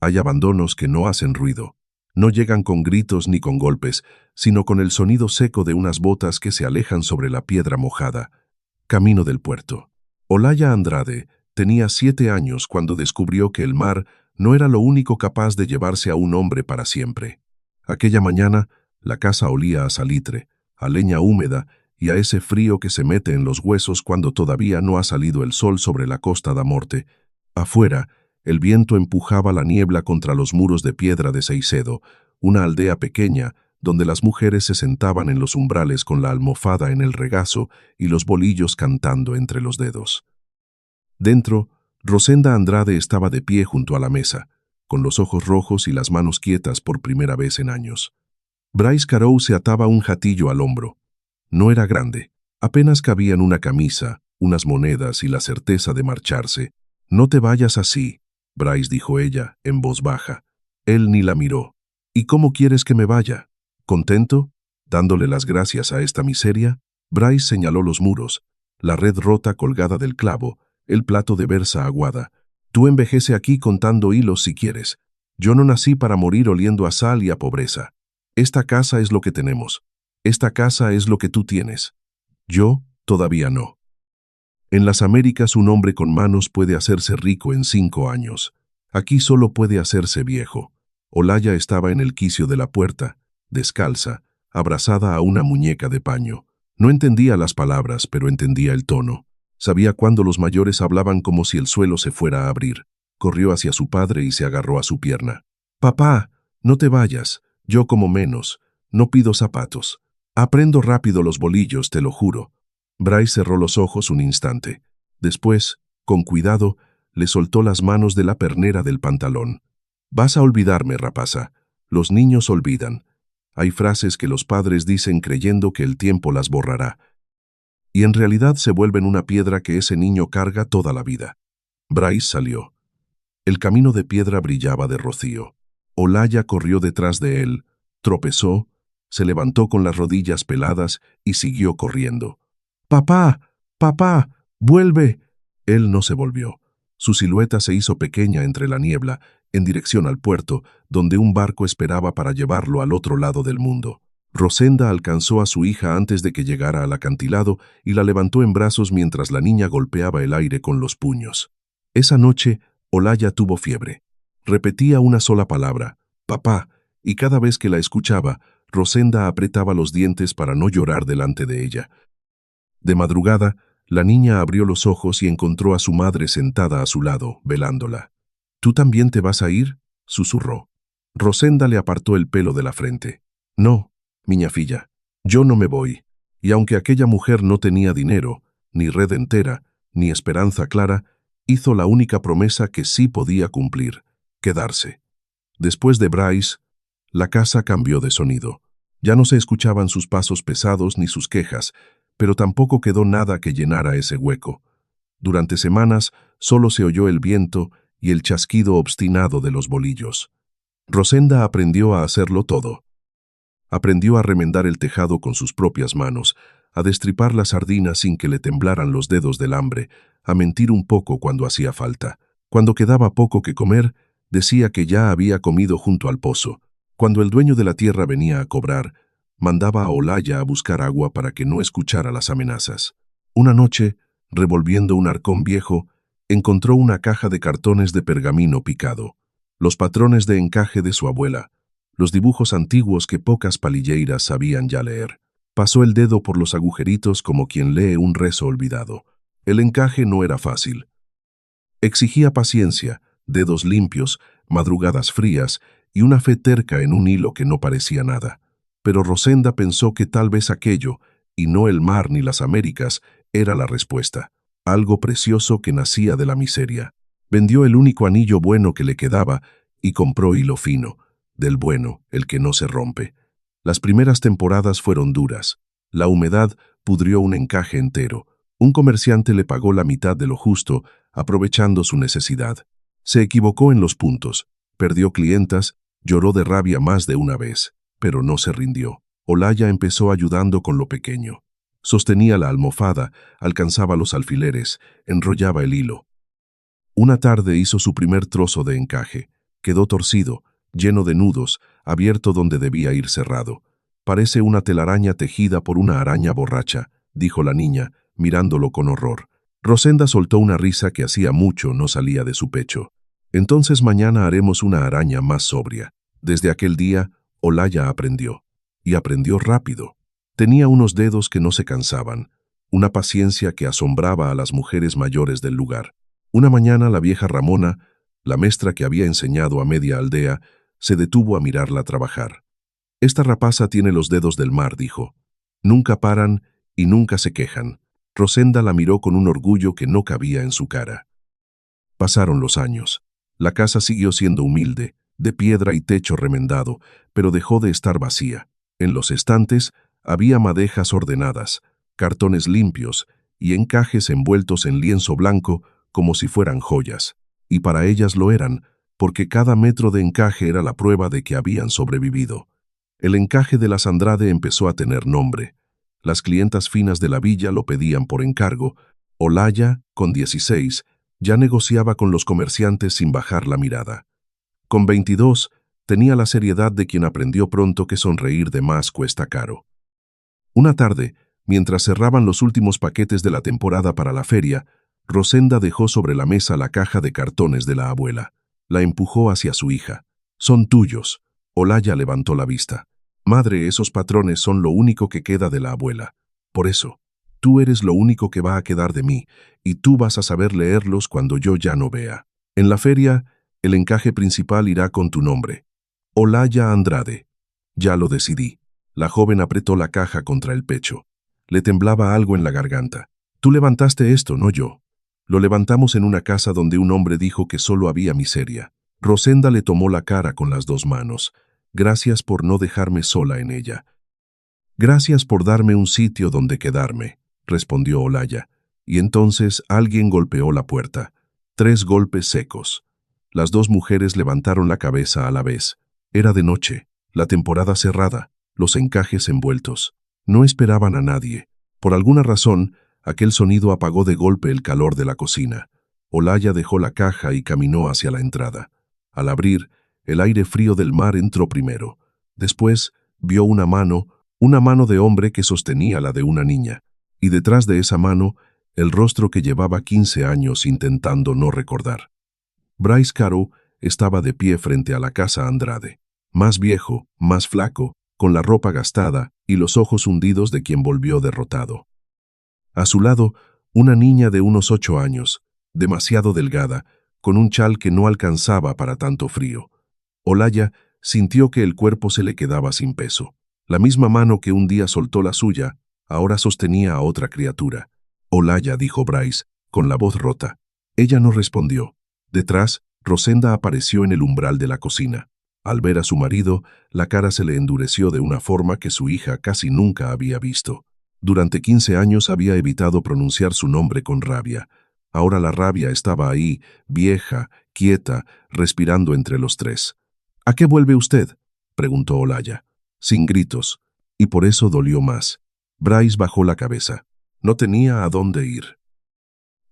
Hay abandonos que no hacen ruido. No llegan con gritos ni con golpes, sino con el sonido seco de unas botas que se alejan sobre la piedra mojada. Camino del puerto. Olaya Andrade tenía 7 años cuando descubrió que el mar no era lo único capaz de llevarse a un hombre para siempre. Aquella mañana, la casa olía a salitre, a leña húmeda y a ese frío que se mete en los huesos cuando todavía no ha salido el sol sobre la Costa da Morte. Afuera, el viento empujaba la niebla contra los muros de piedra de Seicedo, una aldea pequeña donde las mujeres se sentaban en los umbrales con la almohada en el regazo y los bolillos cantando entre los dedos. Dentro, Rosenda Andrade estaba de pie junto a la mesa, con los ojos rojos y las manos quietas por primera vez en años. Bryce Carow se ataba un jatillo al hombro. No era grande, apenas cabían una camisa, unas monedas y la certeza de marcharse. «No te vayas así», Bryce dijo ella, en voz baja. Él ni la miró. «¿Y cómo quieres que me vaya? ¿Contento? ¿Dándole las gracias a esta miseria?» Bryce señaló los muros, la red rota colgada del clavo, el plato de berza aguada. «Tú envejece aquí contando hilos si quieres. Yo no nací para morir oliendo a sal y a pobreza. Esta casa es lo que tenemos. Esta casa es lo que tú tienes. Yo todavía no». En las Américas un hombre con manos puede hacerse rico en 5 años. Aquí solo puede hacerse viejo. Olaya estaba en el quicio de la puerta, descalza, abrazada a una muñeca de paño. No entendía las palabras, pero entendía el tono. Sabía cuándo los mayores hablaban como si el suelo se fuera a abrir. Corrió hacia su padre y se agarró a su pierna. «Papá, no te vayas. Yo como menos. No pido zapatos. Aprendo rápido los bolillos, te lo juro». Bryce cerró los ojos un instante. Después, con cuidado, le soltó las manos de la pernera del pantalón. «Vas a olvidarme, rapaza. Los niños olvidan. Hay frases que los padres dicen creyendo que el tiempo las borrará. Y en realidad se vuelven una piedra que ese niño carga toda la vida». Bryce salió. El camino de piedra brillaba de rocío. Olaya corrió detrás de él, tropezó, se levantó con las rodillas peladas y siguió corriendo. «¡Papá! ¡Papá! ¡Vuelve!». Él no se volvió. Su silueta se hizo pequeña entre la niebla, en dirección al puerto, donde un barco esperaba para llevarlo al otro lado del mundo. Rosenda alcanzó a su hija antes de que llegara al acantilado y la levantó en brazos mientras la niña golpeaba el aire con los puños. Esa noche, Olaya tuvo fiebre. Repetía una sola palabra, «papá», y cada vez que la escuchaba, Rosenda apretaba los dientes para no llorar delante de ella. De madrugada, la niña abrió los ojos y encontró a su madre sentada a su lado, velándola. «¿Tú también te vas a ir?», susurró. Rosenda le apartó el pelo de la frente. «No, miña filla, yo no me voy». Y aunque aquella mujer no tenía dinero, ni red entera, ni esperanza clara, hizo la única promesa que sí podía cumplir: quedarse. Después de Bryce, la casa cambió de sonido. Ya no se escuchaban sus pasos pesados ni sus quejas, pero tampoco quedó nada que llenara ese hueco. Durante semanas solo se oyó el viento y el chasquido obstinado de los bolillos. Rosenda aprendió a hacerlo todo. Aprendió a remendar el tejado con sus propias manos, a destripar las sardinas sin que le temblaran los dedos del hambre, a mentir un poco cuando hacía falta. Cuando quedaba poco que comer, decía que ya había comido junto al pozo. Cuando el dueño de la tierra venía a cobrar, mandaba a Olaya a buscar agua para que no escuchara las amenazas. Una noche, revolviendo un arcón viejo, encontró una caja de cartones de pergamino picado, los patrones de encaje de su abuela, los dibujos antiguos que pocas palilleiras sabían ya leer. Pasó el dedo por los agujeritos como quien lee un rezo olvidado. El encaje no era fácil. Exigía paciencia, dedos limpios, madrugadas frías y una fe terca en un hilo que no parecía nada. Pero Rosenda pensó que tal vez aquello, y no el mar ni las Américas, era la respuesta. Algo precioso que nacía de la miseria. Vendió el único anillo bueno que le quedaba y compró hilo fino, del bueno, el que no se rompe. Las primeras temporadas fueron duras. La humedad pudrió un encaje entero. Un comerciante le pagó la mitad de lo justo, aprovechando su necesidad. Se equivocó en los puntos, perdió clientas, lloró de rabia más de una vez. Pero no se rindió. Olaya empezó ayudando con lo pequeño. Sostenía la almohada, alcanzaba los alfileres, enrollaba el hilo. Una tarde hizo su primer trozo de encaje. Quedó torcido, lleno de nudos, abierto donde debía ir cerrado. Parece una telaraña tejida por una araña borracha, dijo la niña, mirándolo con horror. Rosenda soltó una risa que hacía mucho no salía de su pecho. Entonces mañana haremos una araña más sobria. Desde aquel día, Olaya aprendió. Y aprendió rápido. Tenía unos dedos que no se cansaban, una paciencia que asombraba a las mujeres mayores del lugar. Una mañana la vieja Ramona, la maestra que había enseñado a media aldea, se detuvo a mirarla trabajar. «Esta rapaza tiene los dedos del mar», dijo. «Nunca paran y nunca se quejan». Rosenda la miró con un orgullo que no cabía en su cara. Pasaron los años. La casa siguió siendo humilde, de piedra y techo remendado, pero dejó de estar vacía. En los estantes había madejas ordenadas, cartones limpios y encajes envueltos en lienzo blanco como si fueran joyas. Y para ellas lo eran, porque cada metro de encaje era la prueba de que habían sobrevivido. El encaje de las Andrade empezó a tener nombre. Las clientas finas de la villa lo pedían por encargo. Olaya, con 16, ya negociaba con los comerciantes sin bajar la mirada. Con 22, tenía la seriedad de quien aprendió pronto que sonreír de más cuesta caro. Una tarde, mientras cerraban los últimos paquetes de la temporada para la feria, Rosenda dejó sobre la mesa la caja de cartones de la abuela. La empujó hacia su hija. «Son tuyos». Olaya levantó la vista. «Madre, esos patrones son lo único que queda de la abuela. Por eso, tú eres lo único que va a quedar de mí, y tú vas a saber leerlos cuando yo ya no vea. En la feria, el encaje principal irá con tu nombre. Olaya Andrade». «Ya lo decidí». La joven apretó la caja contra el pecho. Le temblaba algo en la garganta. «Tú levantaste esto, no yo». «Lo levantamos en una casa donde un hombre dijo que solo había miseria». Rosenda le tomó la cara con las dos manos. «Gracias por no dejarme sola en ella». «Gracias por darme un sitio donde quedarme», respondió Olaya. Y entonces alguien golpeó la puerta. 3 golpes secos. Las dos mujeres levantaron la cabeza a la vez. Era de noche, la temporada cerrada, los encajes envueltos. No esperaban a nadie. Por alguna razón, aquel sonido apagó de golpe el calor de la cocina. Olaya dejó la caja y caminó hacia la entrada. Al abrir, el aire frío del mar entró primero. Después, vio una mano de hombre que sostenía la de una niña. Y detrás de esa mano, el rostro que llevaba 15 años intentando no recordar. Bryce Carew estaba de pie frente a la casa Andrade. Más viejo, más flaco, con la ropa gastada y los ojos hundidos de quien volvió derrotado. A su lado, una niña de unos 8 años, demasiado delgada, con un chal que no alcanzaba para tanto frío. Olaya sintió que el cuerpo se le quedaba sin peso. La misma mano que un día soltó la suya, ahora sostenía a otra criatura. «Olaya», dijo Bryce, con la voz rota. Ella no respondió. Detrás, Rosenda apareció en el umbral de la cocina. Al ver a su marido, la cara se le endureció de una forma que su hija casi nunca había visto. Durante 15 años había evitado pronunciar su nombre con rabia. Ahora la rabia estaba ahí, vieja, quieta, respirando entre los tres. «¿A qué vuelve usted?», preguntó Olaya. Sin gritos, y por eso dolió más. Bryce bajó la cabeza. No tenía a dónde ir.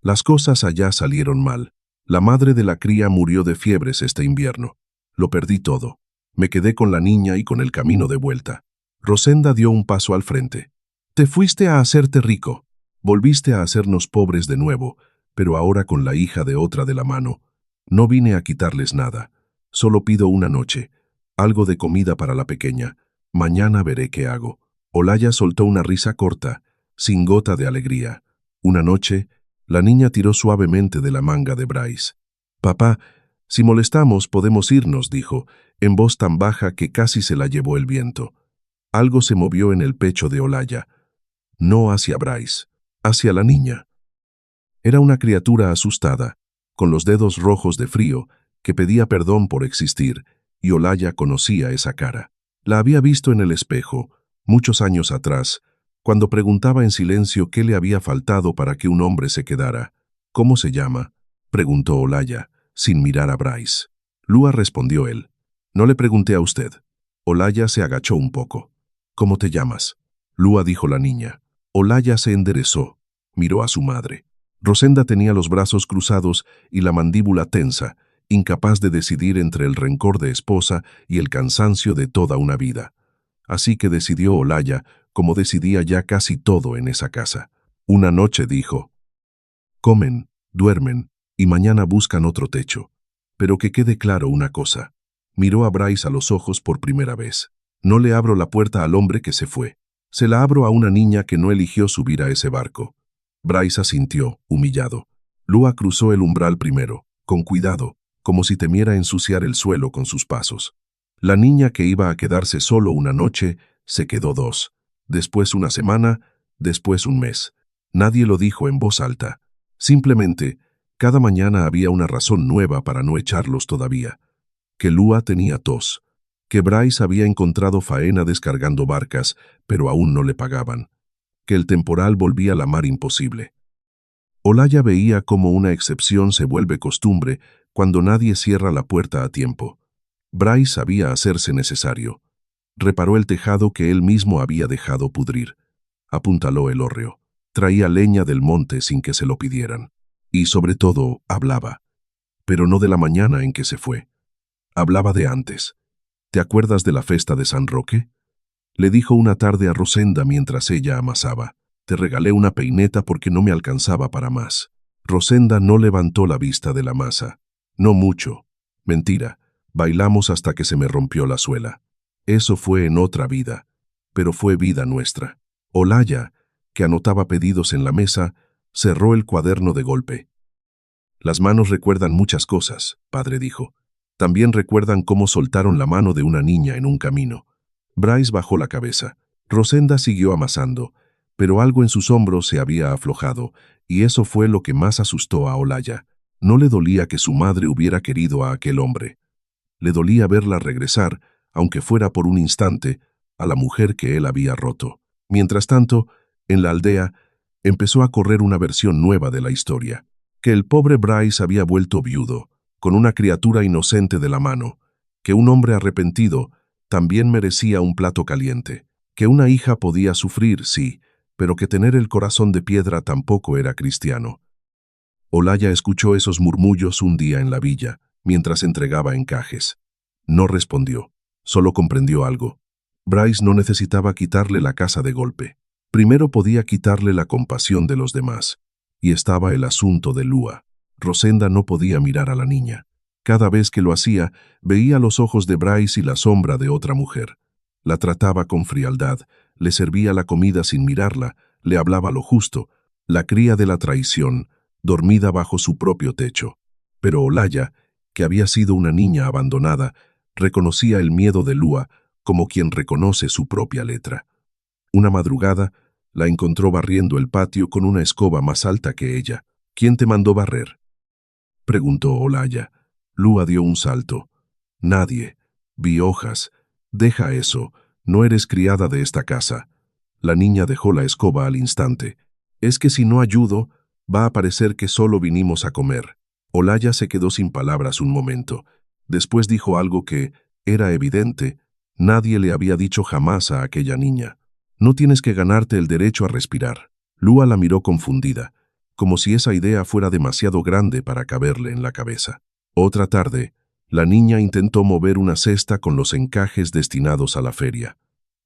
Las cosas allá salieron mal. La madre de la cría murió de fiebres este invierno. Lo perdí todo. Me quedé con la niña y con el camino de vuelta. Rosenda dio un paso al frente. «Te fuiste a hacerte rico. Volviste a hacernos pobres de nuevo, pero ahora con la hija de otra de la mano. No vine a quitarles nada. Solo pido una noche. Algo de comida para la pequeña. Mañana veré qué hago». Olaya soltó una risa corta, sin gota de alegría. Una noche, la niña tiró suavemente de la manga de Bryce. «Papá, si molestamos podemos irnos», dijo, en voz tan baja que casi se la llevó el viento. Algo se movió en el pecho de Olaya. No hacia Bryce, hacia la niña. Era una criatura asustada, con los dedos rojos de frío, que pedía perdón por existir, y Olaya conocía esa cara. La había visto en el espejo, muchos años atrás, cuando preguntaba en silencio qué le había faltado para que un hombre se quedara. «¿Cómo se llama?», preguntó Olaya, sin mirar a Bryce. «Lua», respondió él. «No le pregunté a usted». Olaya se agachó un poco. «¿Cómo te llamas?». «Lua», dijo la niña. Olaya se enderezó. Miró a su madre. Rosenda tenía los brazos cruzados y la mandíbula tensa, incapaz de decidir entre el rencor de esposa y el cansancio de toda una vida. Así que decidió Olaya, como decidía ya casi todo en esa casa. Una noche dijo: comen, duermen, y mañana buscan otro techo. Pero que quede claro una cosa. Miró a Bryce a los ojos por primera vez. No le abro la puerta al hombre que se fue. Se la abro a una niña que no eligió subir a ese barco. Bryce asintió, humillado. Lua cruzó el umbral primero, con cuidado, como si temiera ensuciar el suelo con sus pasos. La niña que iba a quedarse solo una noche, se quedó 2. Después una semana, después un mes. Nadie lo dijo en voz alta. Simplemente, cada mañana había una razón nueva para no echarlos todavía. Que Lua tenía tos. Que Bryce había encontrado faena descargando barcas, pero aún no le pagaban. Que el temporal volvía la mar imposible. Olaya veía cómo una excepción se vuelve costumbre cuando nadie cierra la puerta a tiempo. Bryce sabía hacerse necesario. Reparó el tejado que él mismo había dejado pudrir. Apuntaló el hórreo. Traía leña del monte sin que se lo pidieran. Y sobre todo, hablaba. Pero no de la mañana en que se fue. Hablaba de antes. ¿Te acuerdas de la festa de San Roque? Le dijo una tarde a Rosenda mientras ella amasaba. Te regalé una peineta porque no me alcanzaba para más. Rosenda no levantó la vista de la masa. No mucho. Mentira. Bailamos hasta que se me rompió la suela. Eso fue en otra vida. Pero fue vida nuestra. Olaya, que anotaba pedidos en la mesa, cerró el cuaderno de golpe. Las manos recuerdan muchas cosas, padre dijo. También recuerdan cómo soltaron la mano de una niña en un camino. Bryce bajó la cabeza. Rosenda siguió amasando, pero algo en sus hombros se había aflojado, y eso fue lo que más asustó a Olaya. No le dolía que su madre hubiera querido a aquel hombre. Le dolía verla regresar, aunque fuera por un instante, a la mujer que él había roto. Mientras tanto, en la aldea, empezó a correr una versión nueva de la historia, que el pobre Bryce había vuelto viudo, con una criatura inocente de la mano, que un hombre arrepentido también merecía un plato caliente, que una hija podía sufrir, sí, pero que tener el corazón de piedra tampoco era cristiano. Olaya escuchó esos murmullos un día en la villa, mientras entregaba encajes. No respondió, solo comprendió algo. Bryce no necesitaba quitarle la casa de golpe. Primero podía quitarle la compasión de los demás. Y estaba el asunto de Lua. Rosenda no podía mirar a la niña. Cada vez que lo hacía, veía los ojos de Bryce y la sombra de otra mujer. La trataba con frialdad, le servía la comida sin mirarla, le hablaba lo justo, la cría de la traición, dormida bajo su propio techo. Pero Olaya, que había sido una niña abandonada, reconocía el miedo de Lua como quien reconoce su propia letra. Una madrugada, la encontró barriendo el patio con una escoba más alta que ella. ¿Quién te mandó barrer?, preguntó Olaya. Lua dio un salto. Nadie. Vi hojas. Deja eso. No eres criada de esta casa. La niña dejó la escoba al instante. Es que si no ayudo, va a parecer que solo vinimos a comer. Olaya se quedó sin palabras un momento. Después dijo algo que, era evidente, nadie le había dicho jamás a aquella niña. No tienes que ganarte el derecho a respirar. Lua la miró confundida, como si esa idea fuera demasiado grande para caberle en la cabeza. Otra tarde, la niña intentó mover una cesta con los encajes destinados a la feria.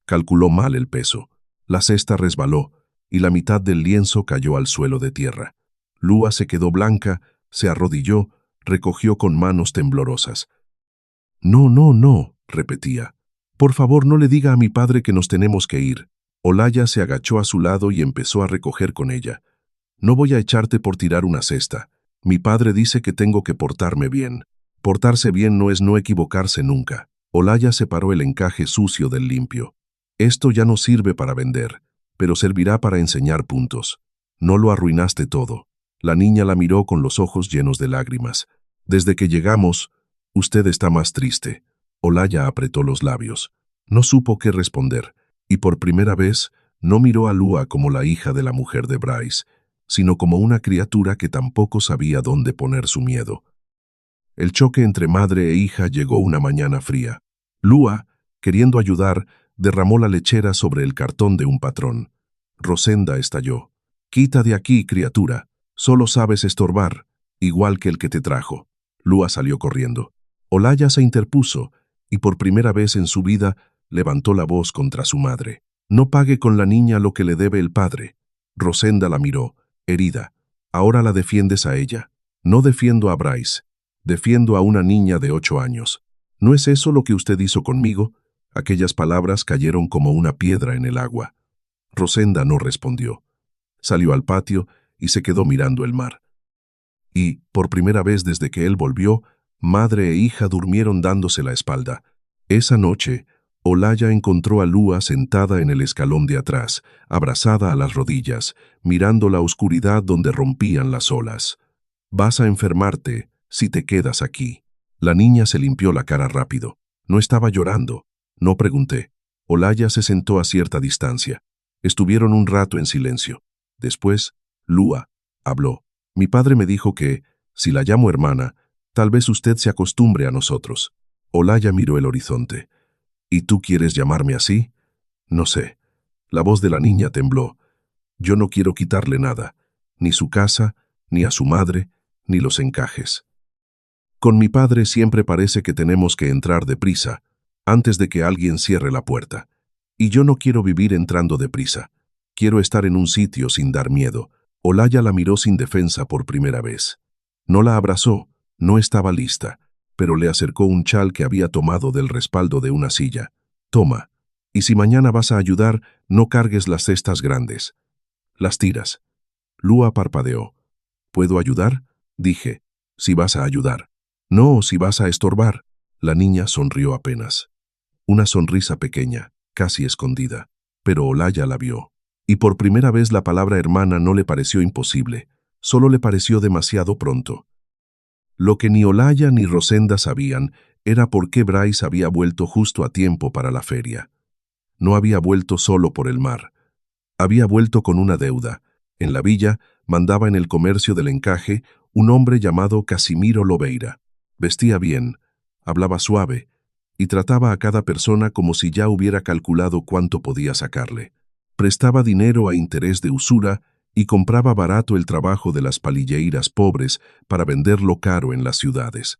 Calculó mal el peso. La cesta resbaló, y la mitad del lienzo cayó al suelo de tierra. Lua se quedó blanca, se arrodilló, recogió con manos temblorosas. No, no, no, repetía. Por favor, no le diga a mi padre que nos tenemos que ir. Olaya se agachó a su lado y empezó a recoger con ella. No voy a echarte por tirar una cesta. Mi padre dice que tengo que portarme bien. Portarse bien no es no equivocarse nunca. Olaya separó el encaje sucio del limpio. Esto ya no sirve para vender, pero servirá para enseñar puntos. No lo arruinaste todo. La niña la miró con los ojos llenos de lágrimas. Desde que llegamos, usted está más triste. Olaya apretó los labios. No supo qué responder, y por primera vez no miró a Lua como la hija de la mujer de Bryce, sino como una criatura que tampoco sabía dónde poner su miedo. El choque entre madre e hija llegó una mañana fría. Lua, queriendo ayudar, derramó la lechera sobre el cartón de un patrón. Rosenda estalló. «Quita de aquí, criatura. Solo sabes estorbar, igual que el que te trajo». Lua salió corriendo. Olaya se interpuso y por primera vez en su vida levantó la voz contra su madre. No pague con la niña lo que le debe el padre. Rosenda la miró, herida. Ahora la defiendes a ella. No defiendo a Bryce. Defiendo a una niña de 8 años. ¿No es eso lo que usted hizo conmigo? Aquellas palabras cayeron como una piedra en el agua. Rosenda no respondió. Salió al patio y se quedó mirando el mar. Y, por primera vez desde que él volvió, madre e hija durmieron dándose la espalda. Esa noche, Olaya encontró a Lua sentada en el escalón de atrás, abrazada a las rodillas, mirando la oscuridad donde rompían las olas. «Vas a enfermarte si te quedas aquí». La niña se limpió la cara rápido. No estaba llorando. No pregunté. Olaya se sentó a cierta distancia. Estuvieron un rato en silencio. Después, Lua habló. «Mi padre me dijo que, si la llamo hermana, tal vez usted se acostumbre a nosotros». Olaya miró el horizonte. «¿Y tú quieres llamarme así?» «No sé». La voz de la niña tembló. «Yo no quiero quitarle nada, ni su casa, ni a su madre, ni los encajes. Con mi padre siempre parece que tenemos que entrar deprisa, antes de que alguien cierre la puerta. Y yo no quiero vivir entrando deprisa. Quiero estar en un sitio sin dar miedo». Olaya la miró sin defensa por primera vez. No la abrazó, no estaba lista, pero le acercó un chal que había tomado del respaldo de una silla. «Toma, y si mañana vas a ayudar, no cargues las cestas grandes. Las tiras». Lua parpadeó. «¿Puedo ayudar?», dije. «Si vas a ayudar». «No, si vas a estorbar». La niña sonrió apenas. Una sonrisa pequeña, casi escondida, pero Olaya la vio. Y por primera vez la palabra hermana no le pareció imposible, solo le pareció demasiado pronto. Lo que ni Olaya ni Rosenda sabían era por qué Bryce había vuelto justo a tiempo para la feria. No había vuelto solo por el mar. Había vuelto con una deuda. En la villa mandaba en el comercio del encaje un hombre llamado Casimiro Lobeira. Vestía bien, hablaba suave y trataba a cada persona como si ya hubiera calculado cuánto podía sacarle. Prestaba dinero a interés de usura y compraba barato el trabajo de las palilleiras pobres para venderlo caro en las ciudades.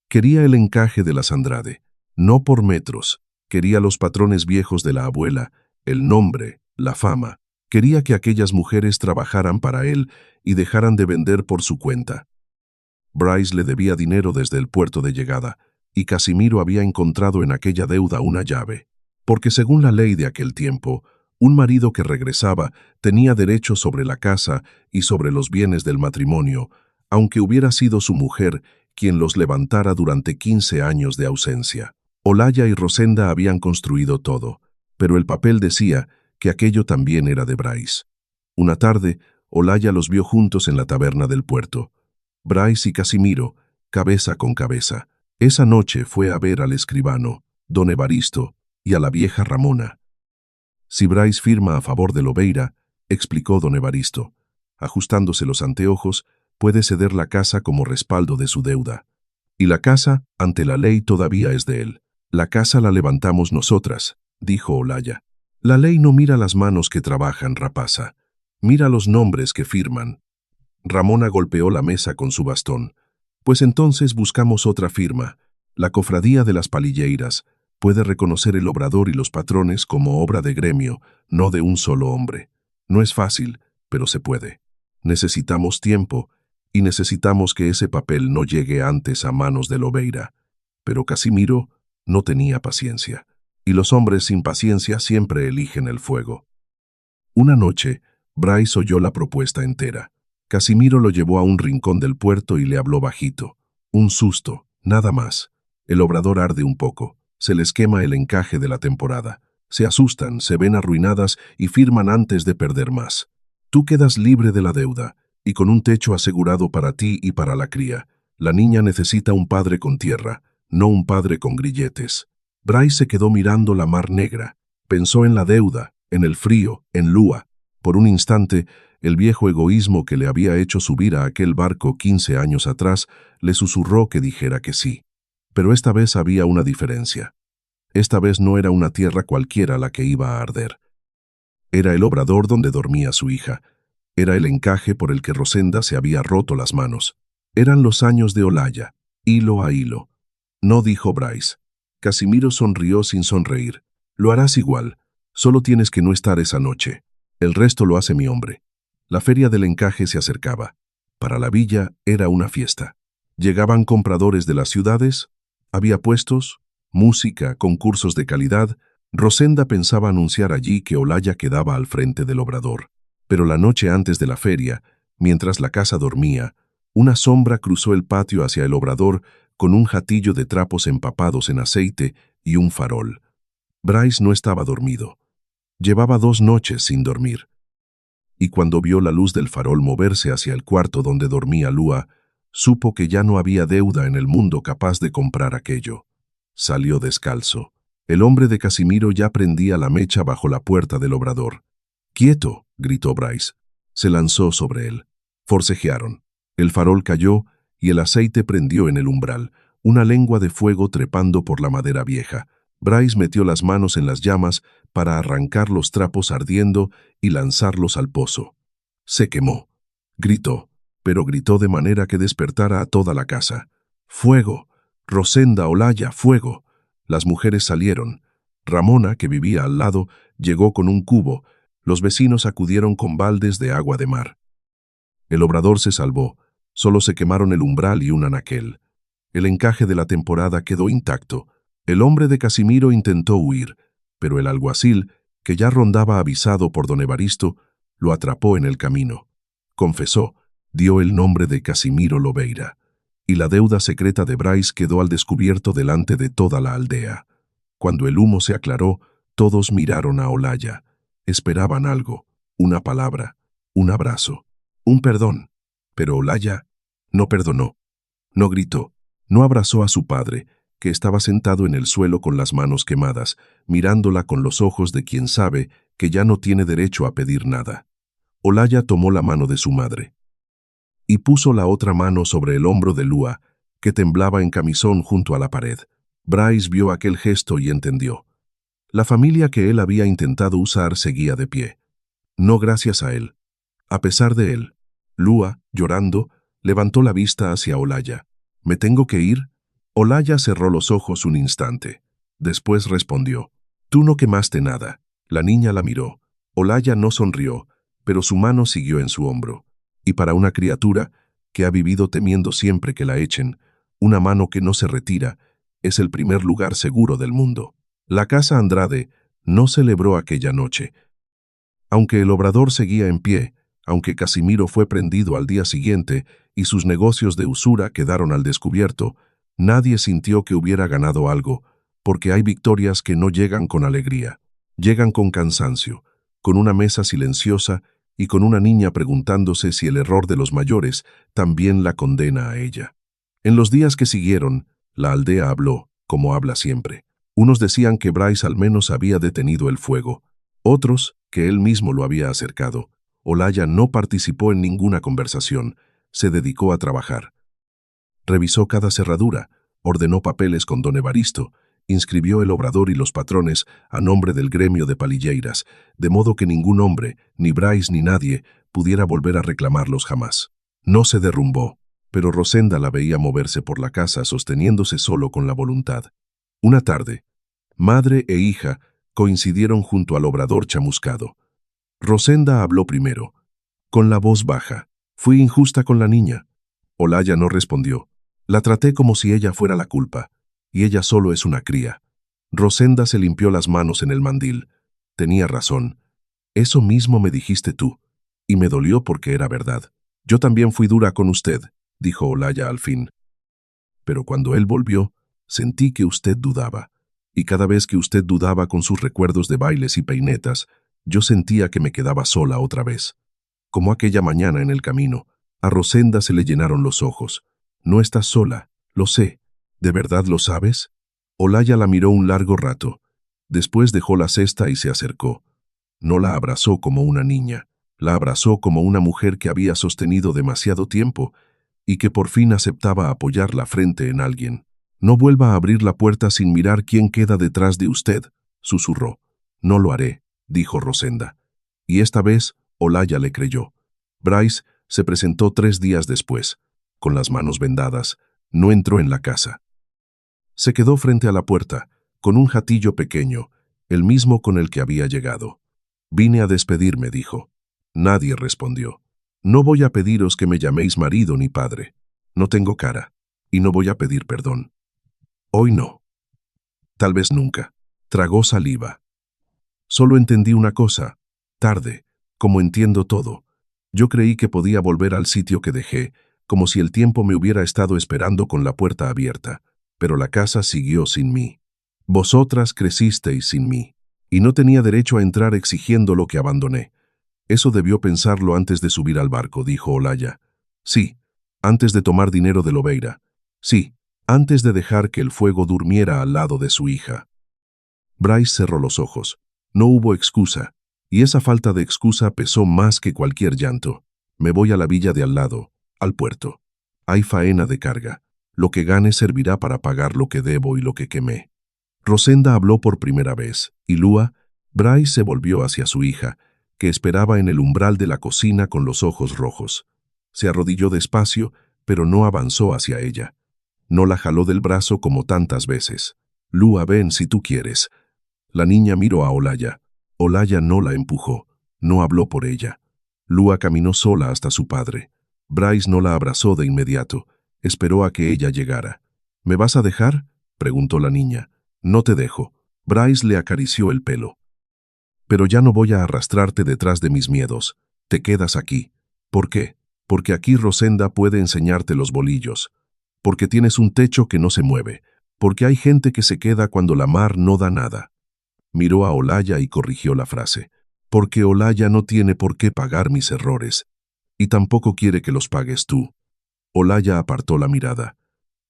Quería el encaje de las Andrade, no por metros. Quería los patrones viejos de la abuela, el nombre, la fama. Quería que aquellas mujeres trabajaran para él y dejaran de vender por su cuenta. Bryce le debía dinero desde el puerto de llegada, y Casimiro había encontrado en aquella deuda una llave. Porque según la ley de aquel tiempo, un marido que regresaba tenía derecho sobre la casa y sobre los bienes del matrimonio, aunque hubiera sido su mujer quien los levantara durante 15 años de ausencia. Olaya y Rosenda habían construido todo, pero el papel decía que aquello también era de Bryce. Una tarde, Olaya los vio juntos en la taberna del puerto. Bryce y Casimiro, cabeza con cabeza. Esa noche fue a ver al escribano, don Evaristo, y a la vieja Ramona. «Si Bryce firma a favor de Lobeira», explicó don Evaristo, ajustándose los anteojos, «puede ceder la casa como respaldo de su deuda. Y la casa, ante la ley, todavía es de él». «La casa la levantamos nosotras», dijo Olaya. «La ley no mira las manos que trabajan, rapaza. Mira los nombres que firman». Ramona golpeó la mesa con su bastón. «Pues entonces buscamos otra firma. La cofradía de las palilleiras puede reconocer el obrador y los patrones como obra de gremio, no de un solo hombre. No es fácil, pero se puede. Necesitamos tiempo y necesitamos que ese papel no llegue antes a manos de Lobeira». Pero Casimiro no tenía paciencia, y los hombres sin paciencia siempre eligen el fuego. Una noche, Bryce oyó la propuesta entera. Casimiro lo llevó a un rincón del puerto y le habló bajito. Un susto, nada más. El obrador arde un poco. Se les quema el encaje de la temporada. Se asustan, se ven arruinadas y firman antes de perder más. Tú quedas libre de la deuda y con un techo asegurado para ti y para la cría. La niña necesita un padre con tierra, no un padre con grilletes. Bryce se quedó mirando la mar negra. Pensó en la deuda, en el frío, en Lua. Por un instante, el viejo egoísmo que le había hecho subir a aquel barco 15 años atrás le susurró que dijera que sí. Pero esta vez había una diferencia. Esta vez no era una tierra cualquiera la que iba a arder. Era el obrador donde dormía su hija. Era el encaje por el que Rosenda se había roto las manos. Eran los años de Olaya. hilo a hilo. No, dijo Bryce. Casimiro sonrió sin sonreír. Lo harás igual. Solo tienes que no estar esa noche. El resto lo hace mi hombre. La feria del encaje se acercaba. Para la villa era una fiesta. Llegaban compradores de las ciudades, había puestos, música, concursos de calidad. Rosenda pensaba anunciar allí que Olaya quedaba al frente del obrador. Pero la noche antes de la feria, mientras la casa dormía, una sombra cruzó el patio hacia el obrador con un jatillo de trapos empapados en aceite y un farol. Bryce no estaba dormido. Llevaba 2 noches sin dormir. Y cuando vio la luz del farol moverse hacia el cuarto donde dormía Lua, supo que ya no había deuda en el mundo capaz de comprar aquello. Salió descalzo. El hombre de Casimiro ya prendía la mecha bajo la puerta del obrador. «¡Quieto!», gritó Bryce. Se lanzó sobre él. Forcejearon. El farol cayó y el aceite prendió en el umbral, una lengua de fuego trepando por la madera vieja. Bryce metió las manos en las llamas para arrancar los trapos ardiendo y lanzarlos al pozo. Se quemó. Gritó, pero gritó de manera que despertara a toda la casa. «¡Fuego! Rosenda, Olaya, fuego!». Las mujeres salieron. Ramona, que vivía al lado, llegó con un cubo. Los vecinos acudieron con baldes de agua de mar. El obrador se salvó. Solo se quemaron el umbral y un anaquel. El encaje de la temporada quedó intacto. El hombre de Casimiro intentó huir, pero el alguacil, que ya rondaba avisado por don Evaristo, lo atrapó en el camino. Confesó, dio el nombre de Casimiro Lobeira, y la deuda secreta de Bryce quedó al descubierto delante de toda la aldea. Cuando el humo se aclaró, todos miraron a Olaya. Esperaban algo, una palabra, un abrazo, un perdón. Pero Olaya no perdonó, no gritó, no abrazó a su padre, que estaba sentado en el suelo con las manos quemadas, mirándola con los ojos de quien sabe que ya no tiene derecho a pedir nada. Olaya tomó la mano de su madre y puso la otra mano sobre el hombro de Lua, que temblaba en camisón junto a la pared. Bryce vio aquel gesto y entendió. La familia que él había intentado usar seguía de pie. No gracias a él. A pesar de él. Lua, llorando, levantó la vista hacia Olaya. «¿Me tengo que ir?». Olaya cerró los ojos un instante. Después respondió. «Tú no quemaste nada». La niña la miró. Olaya no sonrió, pero su mano siguió en su hombro. Y para una criatura que ha vivido temiendo siempre que la echen, una mano que no se retira es el primer lugar seguro del mundo. La casa Andrade no celebró aquella noche. Aunque el obrador seguía en pie, aunque Casimiro fue prendido al día siguiente y sus negocios de usura quedaron al descubierto, nadie sintió que hubiera ganado algo, porque hay victorias que no llegan con alegría, llegan con cansancio, con una mesa silenciosa y con una niña preguntándose si el error de los mayores también la condena a ella. En los días que siguieron, la aldea habló, como habla siempre. Unos decían que Bryce al menos había detenido el fuego, otros que él mismo lo había acercado. Olaya no participó en ninguna conversación, se dedicó a trabajar. Revisó cada cerradura, ordenó papeles con don Evaristo, inscribió el obrador y los patrones a nombre del gremio de palilleiras, de modo que ningún hombre, ni Bryce ni nadie, pudiera volver a reclamarlos jamás. No se derrumbó, pero Rosenda la veía moverse por la casa sosteniéndose solo con la voluntad. Una tarde, madre e hija coincidieron junto al obrador chamuscado. Rosenda habló primero, con la voz baja. «Fui injusta con la niña». Olaya no respondió. «La traté como si ella fuera la culpa, y ella solo es una cría». Rosenda se limpió las manos en el mandil. «Tenía razón. Eso mismo me dijiste tú, y me dolió porque era verdad. Yo también fui dura con usted», dijo Olaya al fin. «Pero cuando él volvió, sentí que usted dudaba, y cada vez que usted dudaba con sus recuerdos de bailes y peinetas, yo sentía que me quedaba sola otra vez. Como aquella mañana en el camino, a Rosenda se le llenaron los ojos. «No estás sola, lo sé. ¿De verdad lo sabes?». Olaya la miró un largo rato. Después dejó la cesta y se acercó. No la abrazó como una niña, la abrazó como una mujer que había sostenido demasiado tiempo y que por fin aceptaba apoyar la frente en alguien. «No vuelva a abrir la puerta sin mirar quién queda detrás de usted», susurró. «No lo haré», dijo Rosenda. Y esta vez Olaya le creyó. Bryce se presentó 3 días después, con las manos vendadas, No entró en la casa. Se quedó frente a la puerta, con un jatillo pequeño, el mismo con el que había llegado. Vine a despedirme, dijo. Nadie respondió. No voy a pediros que me llaméis marido ni padre. No tengo cara, y no voy a pedir perdón. Hoy no. Tal vez nunca. Tragó saliva. Solo entendí una cosa, tarde, como entiendo todo. Yo creí que podía volver al sitio que dejé, como si el tiempo me hubiera estado esperando con la puerta abierta, pero la casa siguió sin mí. Vosotras crecisteis sin mí, y no tenía derecho a entrar exigiendo lo que abandoné. Eso debió pensarlo antes de subir al barco, dijo Olaya. Sí, antes de tomar dinero de Lobeira. Sí, antes de dejar que el fuego durmiera al lado de su hija. Bryce cerró los ojos. No hubo excusa, y esa falta de excusa pesó más que cualquier llanto. Me voy a la villa de al lado, al puerto. Hay faena de carga. Lo que gane servirá para pagar lo que debo y lo que quemé. Rosenda habló por primera vez, y Lua, Bryce se volvió hacia su hija, que esperaba en el umbral de la cocina con los ojos rojos. Se arrodilló despacio, pero no avanzó hacia ella. No la jaló del brazo como tantas veces. Lua, ven si tú quieres. La niña miró a Olaya. Olaya no la empujó, no habló por ella. Lua caminó sola hasta su padre. Bryce no la abrazó de inmediato, esperó a que ella llegara. ¿Me vas a dejar?, preguntó la niña. No te dejo. Bryce le acarició el pelo. Pero ya no voy a arrastrarte detrás de mis miedos. Te quedas aquí. ¿Por qué? Porque aquí Rosenda puede enseñarte los bolillos. Porque tienes un techo que no se mueve. Porque hay gente que se queda cuando la mar no da nada. Miró a Olaya y corrigió la frase. Porque Olaya no tiene por qué pagar mis errores. Y tampoco quiere que los pagues tú. Olaya apartó la mirada.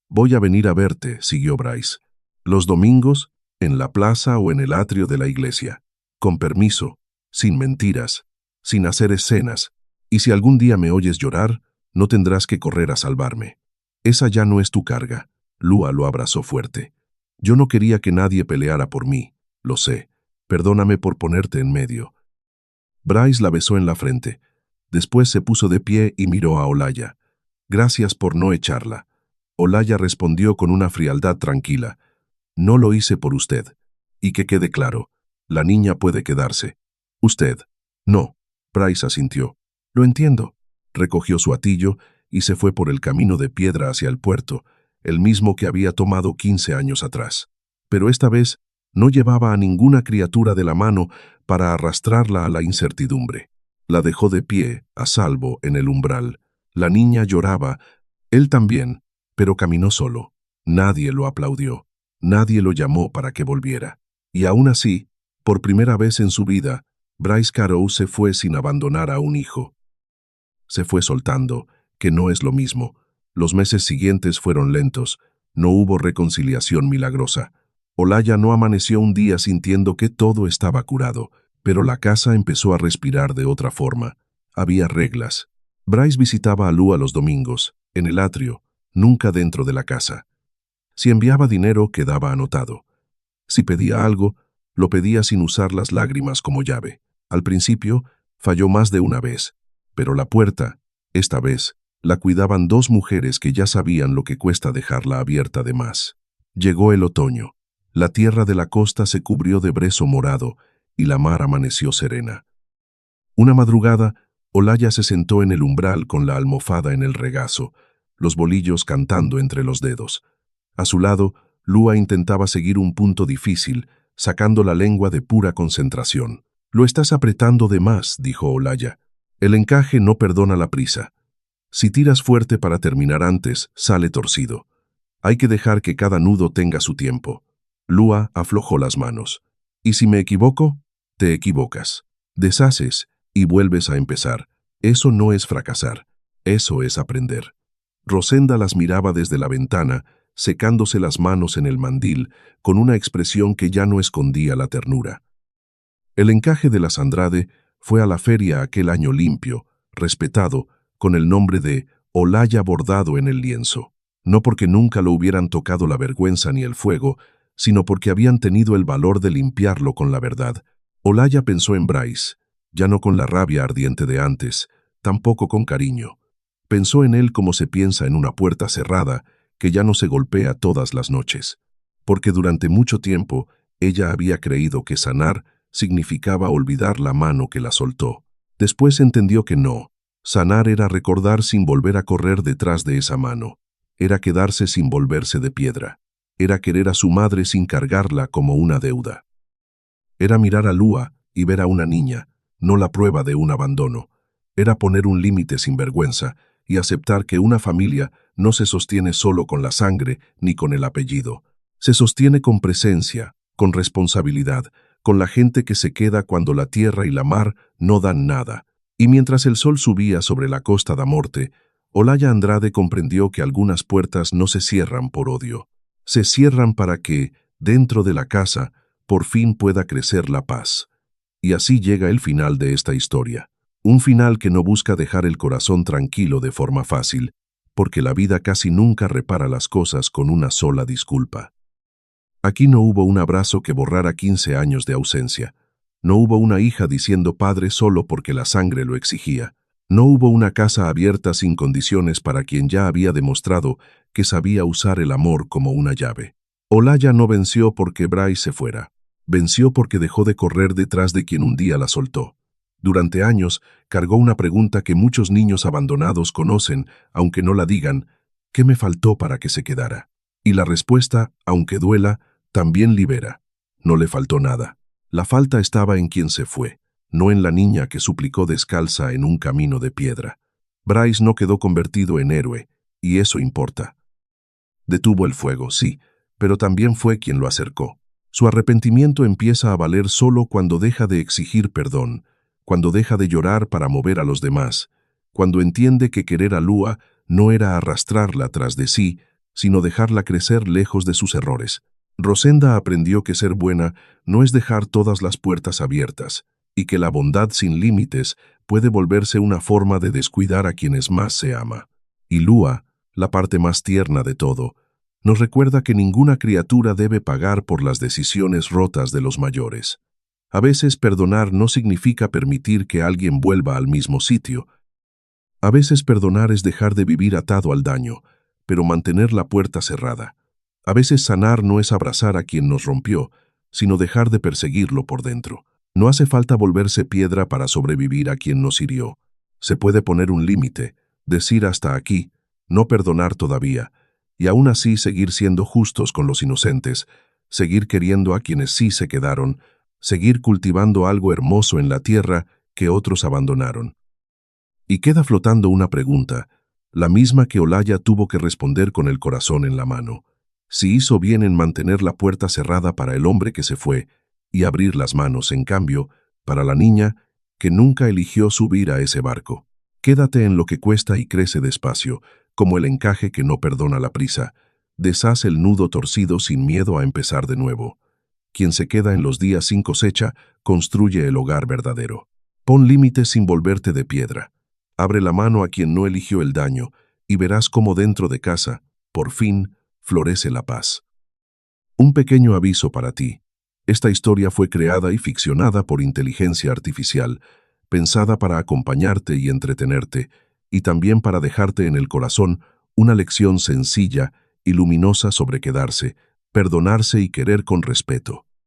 Voy a venir a verte, siguió Bryce. Los domingos, en la plaza o en el atrio de la iglesia. Con permiso, sin mentiras, sin hacer escenas. Y si algún día me oyes llorar, no tendrás que correr a salvarme. Esa ya no es tu carga. Lua lo abrazó fuerte. Yo no quería que nadie peleara por mí. Lo sé. Perdóname por ponerte en medio. Bryce la besó en la frente. Después se puso de pie y miró a Olaya. Gracias por no echarla. Olaya respondió con una frialdad tranquila. No lo hice por usted. Y que quede claro, la niña puede quedarse. Usted. No. Bryce asintió. Lo entiendo. Recogió su atillo y se fue por el camino de piedra hacia el puerto, el mismo que había tomado 15 años atrás. Pero esta vez no llevaba a ninguna criatura de la mano para arrastrarla a la incertidumbre. La dejó de pie, a salvo, en el umbral. La niña lloraba, él también, pero caminó solo. Nadie lo aplaudió. Nadie lo llamó para que volviera. Y aún así, por primera vez en su vida, Bryce Carow se fue sin abandonar a un hijo. Se fue soltando, que no es lo mismo. Los meses siguientes fueron lentos. No hubo reconciliación milagrosa. Olaya no amaneció un día sintiendo que todo estaba curado, pero la casa empezó a respirar de otra forma. Había reglas. Bryce visitaba a Lua los domingos, en el atrio, nunca dentro de la casa. Si enviaba dinero, quedaba anotado. Si pedía algo, lo pedía sin usar las lágrimas como llave. Al principio, falló más de una vez, pero la puerta, esta vez, la cuidaban dos mujeres que ya sabían lo que cuesta dejarla abierta de más. Llegó el otoño. La tierra de la costa se cubrió de brezo morado y la mar amaneció serena. Una madrugada, Olaya se sentó en el umbral con la almohada en el regazo, los bolillos cantando entre los dedos. A su lado, Lua intentaba seguir un punto difícil, sacando la lengua de pura concentración. «Lo estás apretando de más», dijo Olaya. «El encaje no perdona la prisa. Si tiras fuerte para terminar antes, sale torcido. Hay que dejar que cada nudo tenga su tiempo». Lua aflojó las manos. «¿Y si me equivoco?» «Te equivocas. Deshaces y vuelves a empezar. Eso no es fracasar. Eso es aprender». Rosenda las miraba desde la ventana, secándose las manos en el mandil, con una expresión que ya no escondía la ternura. El encaje de las Andrade fue a la feria aquel año limpio, respetado, con el nombre de Olaya bordado en el lienzo. No porque nunca lo hubieran tocado la vergüenza ni el fuego, sino porque habían tenido el valor de limpiarlo con la verdad. Olaya pensó en Bryce, ya no con la rabia ardiente de antes, tampoco con cariño. Pensó en él como se piensa en una puerta cerrada, que ya no se golpea todas las noches. Porque durante mucho tiempo ella había creído que sanar significaba olvidar la mano que la soltó. Después entendió que no. Sanar era recordar sin volver a correr detrás de esa mano. Era quedarse sin volverse de piedra. Era querer a su madre sin cargarla como una deuda. Era mirar a Lua y ver a una niña, no la prueba de un abandono. Era poner un límite sin vergüenza y aceptar que una familia no se sostiene solo con la sangre ni con el apellido. Se sostiene con presencia, con responsabilidad, con la gente que se queda cuando la tierra y la mar no dan nada. Y mientras el sol subía sobre la costa da Morte, Olaya Andrade comprendió que algunas puertas no se cierran por odio. Se cierran para que, dentro de la casa, por fin pueda crecer la paz. Y así llega el final de esta historia. Un final que no busca dejar el corazón tranquilo de forma fácil, porque la vida casi nunca repara las cosas con una sola disculpa. Aquí no hubo un abrazo que borrara 15 años de ausencia. No hubo una hija diciendo padre solo porque la sangre lo exigía. No hubo una casa abierta sin condiciones para quien ya había demostrado que sabía usar el amor como una llave. Olaya no venció porque Bryce se fuera. Venció porque dejó de correr detrás de quien un día la soltó. Durante años cargó una pregunta que muchos niños abandonados conocen, aunque no la digan: ¿qué me faltó para que se quedara? Y la respuesta, aunque duela, también libera. No le faltó nada. La falta estaba en quien se fue, no en la niña que suplicó descalza en un camino de piedra. Bryce no quedó convertido en héroe, y eso importa. Detuvo el fuego, sí, pero también fue quien lo acercó. Su arrepentimiento empieza a valer solo cuando deja de exigir perdón, cuando deja de llorar para mover a los demás, cuando entiende que querer a Lua no era arrastrarla tras de sí, sino dejarla crecer lejos de sus errores. Rosenda aprendió que ser buena no es dejar todas las puertas abiertas, y que la bondad sin límites puede volverse una forma de descuidar a quienes más se ama. Y Lua, la parte más tierna de todo, nos recuerda que ninguna criatura debe pagar por las decisiones rotas de los mayores. A veces perdonar no significa permitir que alguien vuelva al mismo sitio. A veces perdonar es dejar de vivir atado al daño, pero mantener la puerta cerrada. A veces sanar no es abrazar a quien nos rompió, sino dejar de perseguirlo por dentro. No hace falta volverse piedra para sobrevivir a quien nos hirió. Se puede poner un límite, decir hasta aquí, no perdonar todavía, y aún así seguir siendo justos con los inocentes, seguir queriendo a quienes sí se quedaron, seguir cultivando algo hermoso en la tierra que otros abandonaron. Y queda flotando una pregunta, la misma que Olaya tuvo que responder con el corazón en la mano. Si hizo bien en mantener la puerta cerrada para el hombre que se fue y abrir las manos, en cambio, para la niña que nunca eligió subir a ese barco. Quédate en lo que cuesta y crece despacio, como el encaje que no perdona la prisa. Deshaz el nudo torcido sin miedo a empezar de nuevo. Quien se queda en los días sin cosecha, construye el hogar verdadero. Pon límites sin volverte de piedra. Abre la mano a quien no eligió el daño y verás cómo dentro de casa, por fin, florece la paz. Un pequeño aviso para ti. Esta historia fue creada y ficcionada por inteligencia artificial, pensada para acompañarte y entretenerte, y también para dejarte en el corazón una lección sencilla y luminosa sobre quedarse, perdonarse y querer con respeto.